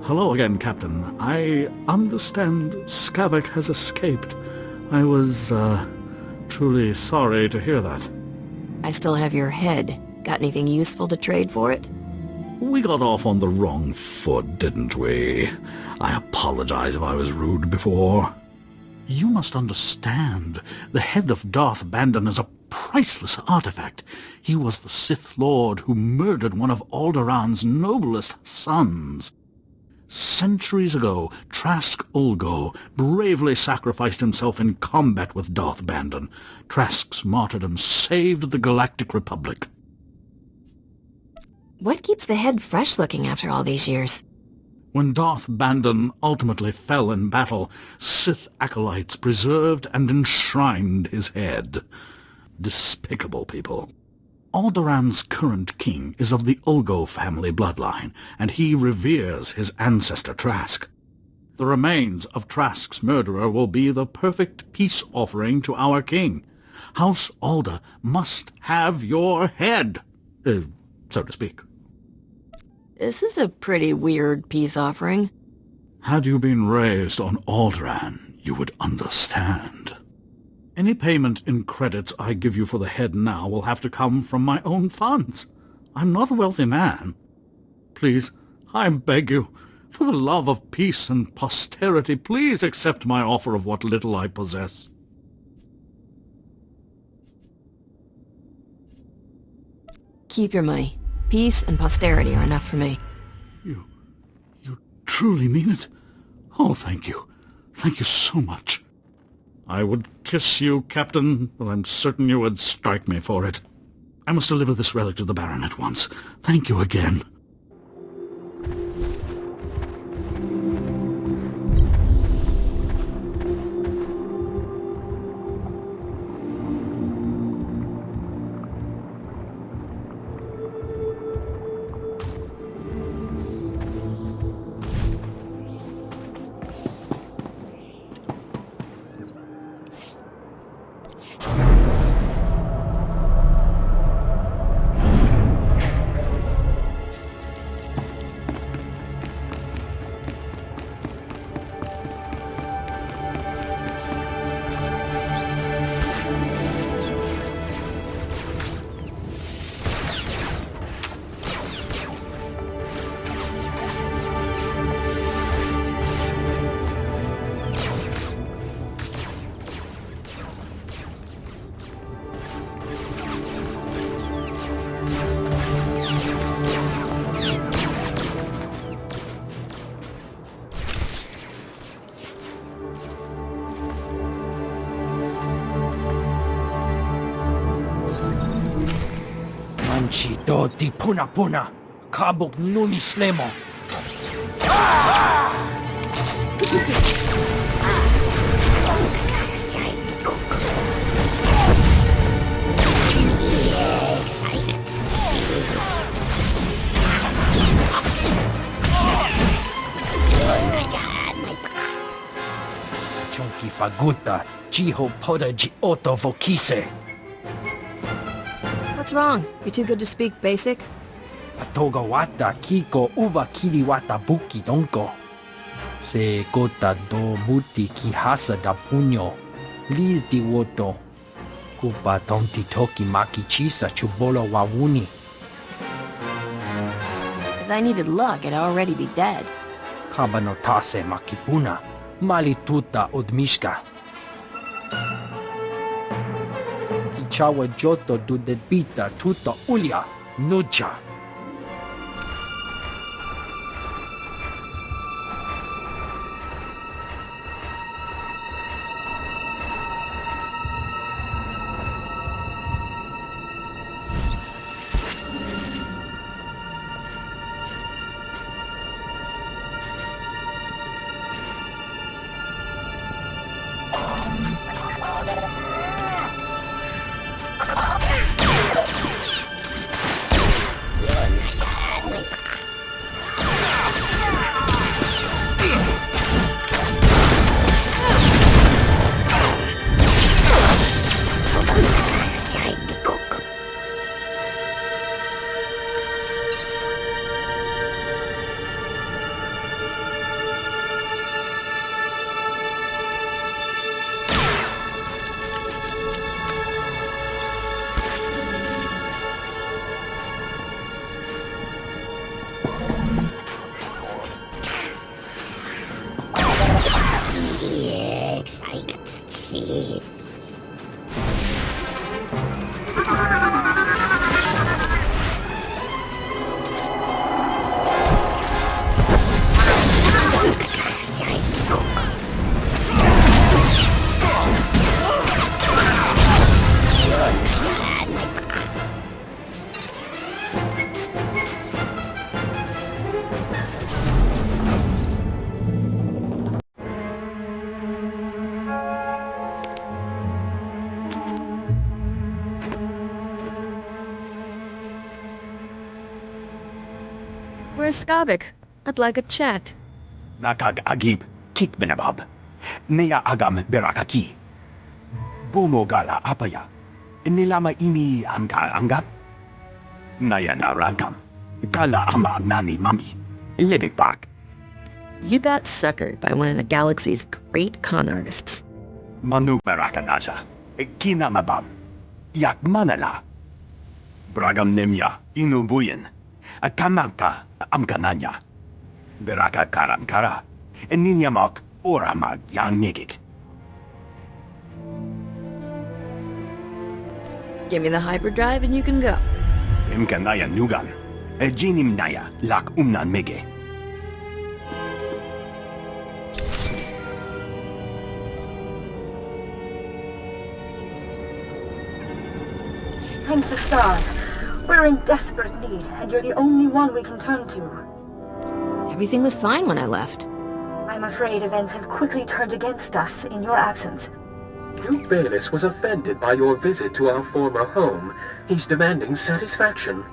Hello again, Captain. I understand Skavak has escaped. I was, truly sorry to hear that. I still have your head. Got anything useful to trade for it? We got off on the wrong foot, didn't we? I apologize if I was rude before. You must understand, the head of Darth Bandon is a priceless artifact. He was the Sith Lord who murdered one of Alderaan's noblest sons. Centuries ago, Trask Ulgo bravely sacrificed himself in combat with Darth Bandon. Trask's martyrdom saved the Galactic Republic. What keeps the head fresh-looking after all these years? When Darth Bandon ultimately fell in battle, Sith acolytes preserved and enshrined his head. Despicable people. Alderaan's current king is of the Ulgo family bloodline, and he reveres his ancestor Trask. The remains of Trask's murderer will be the perfect peace offering to our king. House Alda must have your head, so to speak. This is a pretty weird peace offering. Had you been raised on Alderaan, you would understand. Any payment in credits I give you for the head now will have to come from my own funds. I'm not a wealthy man. Please, I beg you, for the love of peace and posterity, please accept my offer of what little I possess. Keep your money. Peace and posterity are enough for me. You truly mean it? Oh, thank you. Thank you so much. I would kiss you, Captain, but I'm certain you would strike me for it. I must deliver this relic to the Baron at once. Thank you again. Manchi do di puna puna, kabuk nuni slemo. Chonki faguta, jiho poda ji oto vokise. What's wrong? You too good to speak basic? Atoga wata kiko uba kiriwata buki donko. Se gota do buti ki hasa da puño. Liz di woto. Kupa tonti toki maki chisa chubolo wawuni. If I needed luck, I'd already be dead. Kabano tase makipuna. Mali tuta odmishka. Kichawa joto du debita tuta ulia. Nuja. Where's Skavik? I'd like a chat. Nakag-agib, kikbenabab. Neya agam berakaki. Bumogala apaya. Nilama imi angka-anggap. Naya naragam. Kala ama nani mami. Libikbak. You got suckered by one of the galaxy's great con artists. Manu berakanaja. Kinamabam. Yak manala. Bragam nemya inubuyin. Kamaka amkananya. Beraka karamkara. Ninyamak oramag yang migik. Give me the hyperdrive and you can go. Imkanaya nugan. Jinim naya lak umnan mege. Thank the stars. We're in desperate need, and you're the only one we can turn to. Everything was fine when I left. I'm afraid events have quickly turned against us in your absence. Duke Bayless was offended by your visit to our former home. He's demanding satisfaction.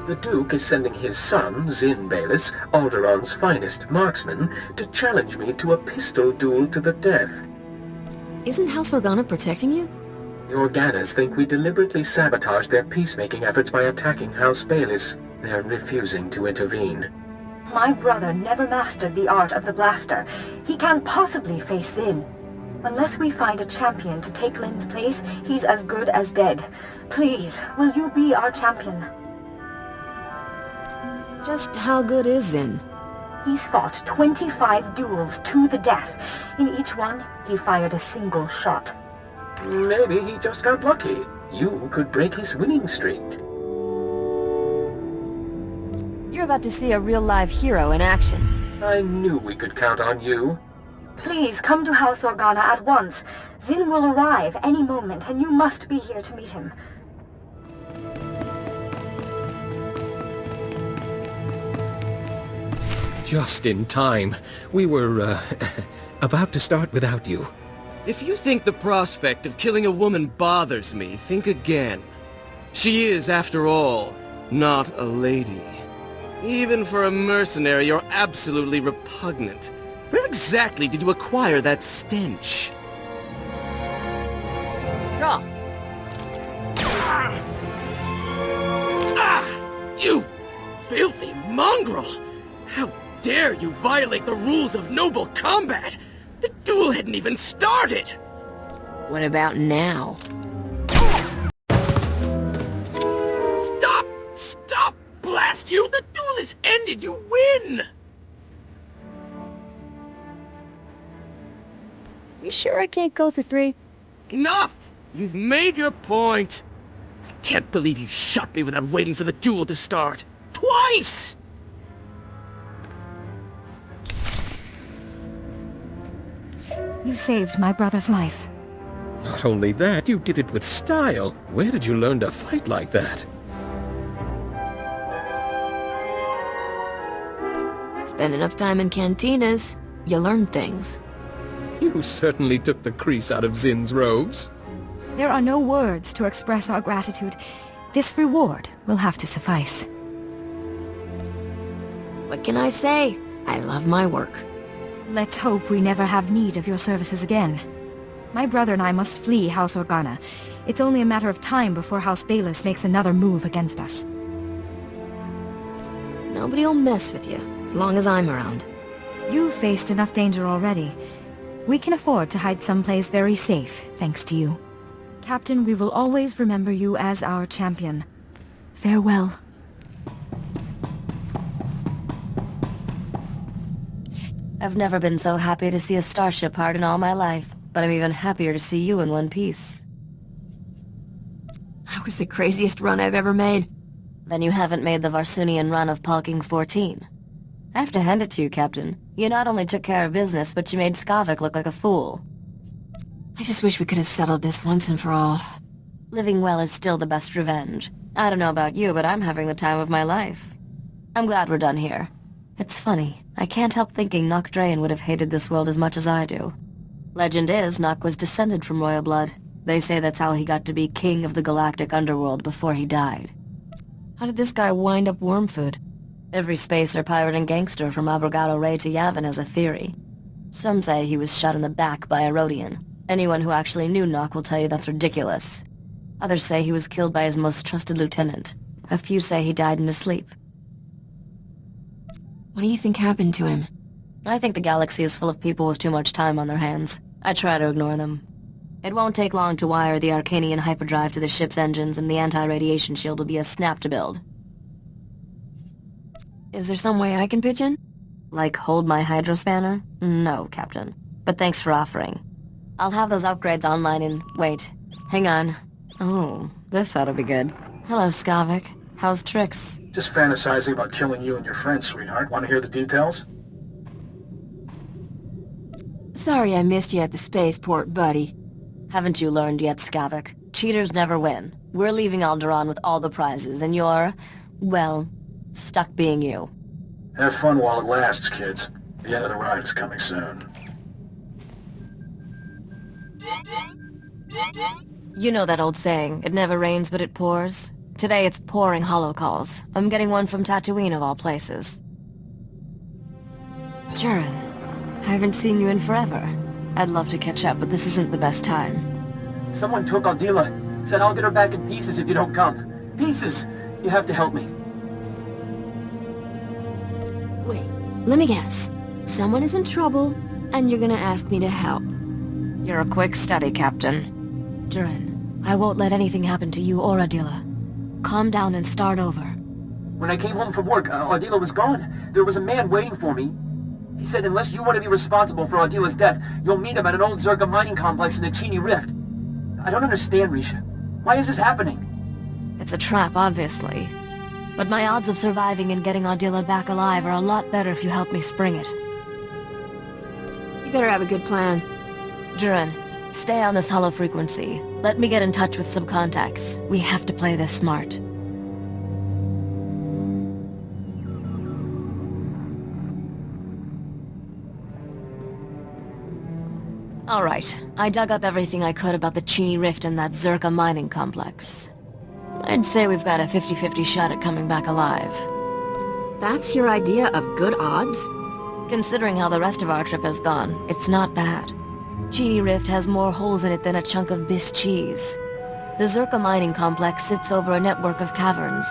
The Duke is sending his son, Zin Bayless, Alderion's finest marksman, to challenge me to a pistol duel to the death. Isn't House Organa protecting you? The Organas think we deliberately sabotaged their peacemaking efforts by attacking House Bayless. They're refusing to intervene. My brother never mastered the art of the blaster. He can't possibly face Zin. Unless we find a champion to take Lin's place, he's as good as dead. Please, will you be our champion? Just how good is Zin? He's fought 25 duels to the death. In each one, he fired a single shot. Maybe he just got lucky. You could break his winning streak. You're about to see a real live hero in action. I knew we could count on you. Please, come to House Organa at once. Zin will arrive any moment, and you must be here to meet him. Just in time. We were, about to start without you. If you think the prospect of killing a woman bothers me, think again. She is, after all, not a lady. Even for a mercenary, you're absolutely repugnant. Where exactly did you acquire that stench? Draw. You filthy mongrel! How dare you violate the rules of noble combat! The duel hadn't even started! What about now? Stop! Stop! Blast you! The duel is ended! You win! You sure I can't go for 3? Enough! You've made your point! I can't believe you shot me without waiting for the duel to start! Twice! You saved my brother's life. Not only that, you did it with style. Where did you learn to fight like that? Spend enough time in cantinas, you learn things. You certainly took the crease out of Zin's robes. There are no words to express our gratitude. This reward will have to suffice. What can I say? I love my work. Let's hope we never have need of your services again. My brother and I must flee House Organa. It's only a matter of time before House Bayless makes another move against us. Nobody'll mess with you, as long as I'm around. You've faced enough danger already. We can afford to hide someplace very safe, thanks to you. Captain, we will always remember you as our champion. Farewell. I've never been so happy to see a starship part in all my life, but I'm even happier to see you in one piece. That was the craziest run I've ever made. Then you haven't made the Varsunian run of Palking 14. I have to hand it to you, Captain. You not only took care of business, but you made Skavik look like a fool. I just wish we could have settled this once and for all. Living well is still the best revenge. I don't know about you, but I'm having the time of my life. I'm glad we're done here. It's funny, I can't help thinking Nock Draen would have hated this world as much as I do. Legend is, Nock was descended from royal blood. They say that's how he got to be king of the galactic underworld before he died. How did this guy wind up worm food? Every spacer, pirate, and gangster from Abrogado Ray to Yavin has a theory. Some say he was shot in the back by a Rhodian. Anyone who actually knew Nock will tell you that's ridiculous. Others say he was killed by his most trusted lieutenant. A few say he died in his sleep. What do you think happened to him? I think the galaxy is full of people with too much time on their hands. I try to ignore them. It won't take long to wire the Arcanian hyperdrive to the ship's engines, and the anti-radiation shield will be a snap to build. Is there some way I can pitch in? Like hold my hydrospanner? No, Captain. But thanks for offering. I'll have those upgrades online in... Wait. Hang on. Oh, this ought to be good. Hello, Skavik. How's Trix? Just fantasizing about killing you and your friends, sweetheart. Want to hear the details? Sorry I missed you at the spaceport, buddy. Haven't you learned yet, Skavik? Cheaters never win. We're leaving Alderaan with all the prizes, and you're... well, stuck being you. Have fun while it lasts, kids. The end of the ride is coming soon. You know that old saying, it never rains but it pours? Today it's pouring holocalls. I'm getting one from Tatooine of all places. Jaren, I haven't seen you in forever. I'd love to catch up, but this isn't the best time. Someone took Aldila. Said I'll get her back in pieces if you don't come. Pieces! You have to help me. Wait, let me guess. Someone is in trouble, and you're gonna ask me to help. You're a quick study, Captain. Jaren, I won't let anything happen to you or Adila. Calm down and start over. When I came home from work, Aldila was gone. There was a man waiting for me. He said unless you want to be responsible for Ardila's death, you'll meet him at an old Zerka mining complex in the Chini Rift. I don't understand, Risha. Why is this happening? It's a trap, obviously. But my odds of surviving and getting Ardila back alive are a lot better if you help me spring it. You better have a good plan. Jaren, stay on this hollow frequency. Let me get in touch with some contacts. We have to play this smart. Alright, I dug up everything I could about the Chini Rift and that Zerka mining complex. I'd say we've got a 50-50 shot at coming back alive. That's your idea of good odds? Considering how the rest of our trip has gone, it's not bad. Chini Rift has more holes in it than a chunk of Biss cheese. The Zerka mining complex sits over a network of caverns.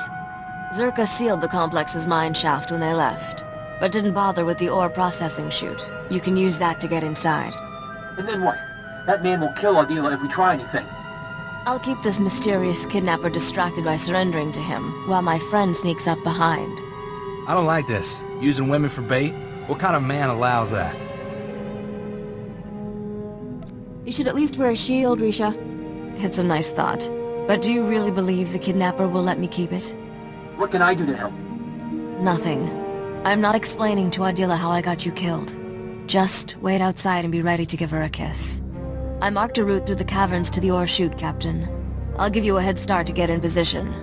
Zerka sealed the complex's mine shaft when they left, but didn't bother with the ore processing chute. You can use that to get inside. And then what? That man will kill Aldila if we try anything. I'll keep this mysterious kidnapper distracted by surrendering to him, while my friend sneaks up behind. I don't like this. Using women for bait? What kind of man allows that? You should at least wear a shield, Risha. It's a nice thought. But do you really believe the kidnapper will let me keep it? What can I do to help? Nothing. I'm not explaining to Adila how I got you killed. Just wait outside and be ready to give her a kiss. I marked a route through the caverns to the ore chute, Captain. I'll give you a head start to get in position.